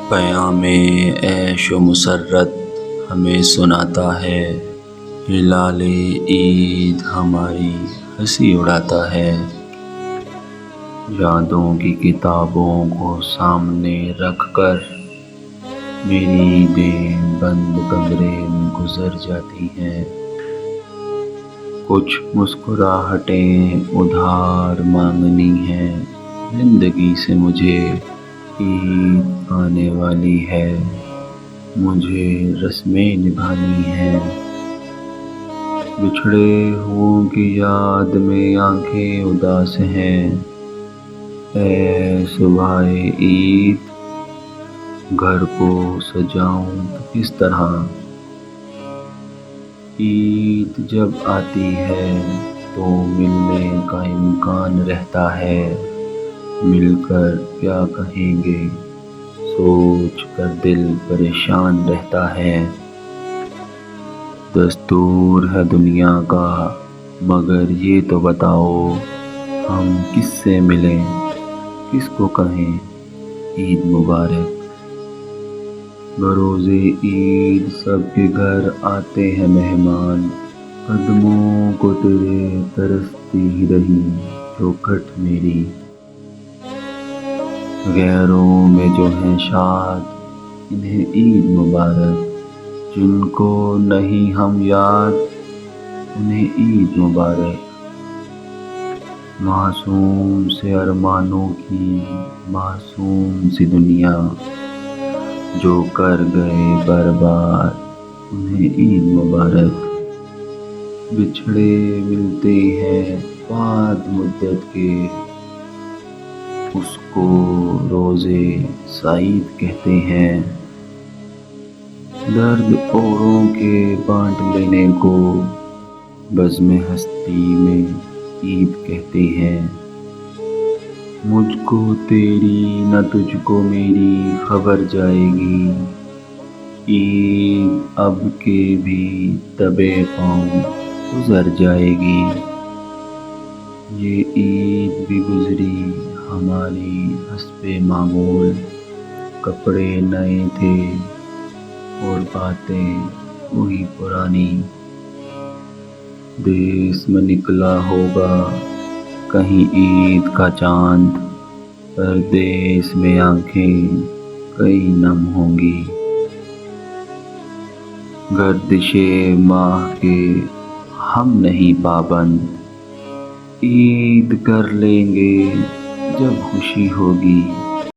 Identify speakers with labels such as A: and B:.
A: پیام عیش و مسرت ہمیں سناتا ہے، ہلال عید ہماری ہنسی اڑاتا ہے۔ یادوں کی کتابوں کو سامنے رکھ کر میری عیدیں بند کمرے میں گزر جاتی ہیں۔ کچھ مسکراہٹیں ادھار مانگنی ہیں، زندگی سے مجھے عید آنے والی ہے، مجھے رسمیں نبھانی ہیں۔ بچھڑے ہوں کی یاد میں آنکھیں اداس ہیں، اے صبح عید گھر کو سجاؤں تو کس طرح؟ عید جب آتی ہے تو ملنے کا امکان رہتا ہے، مل کر کیا کہیں گے سوچ کر دل پریشان رہتا ہے۔ دستور ہے دنیا کا مگر یہ تو بتاؤ، ہم کس سے ملیں کس کو کہیں عید مبارک؟ بروز عید سب کے گھر آتے ہیں مہمان، قدموں کو تیرے ترستی ہی رہی چوکھٹ میری۔ غیروں میں جو ہیں شاد انہیں عید مبارک، جن کو نہیں ہم یاد انہیں عید مبارک۔ معصوم سے ارمانوں کی معصوم سی دنیا، جو کر گئے برباد انہیں عید مبارک۔ بچھڑے ملتے ہیں بعد مدت کے، اس کو روز سعید کہتے ہیں۔ درد اوروں کے بانٹ لینے کو بزم ہستی میں عید کہتے ہیں۔ مجھ کو تیری نہ تجھ کو میری خبر جائے گی، عید اب کے بھی دبے پاؤں گزر جائے گی۔ یہ عید بھی گزری ہماری حسب معمول، کپڑے نئے تھے اور باتیں وہی پرانی۔ دیس میں نکلا ہوگا کہیں عید کا چاند، پردیس میں آنکھیں کئی نم ہوں گی۔ گردش ماہ کے ہم نہیں پابند، عید کر لیں گے جب خوشی ہوگی۔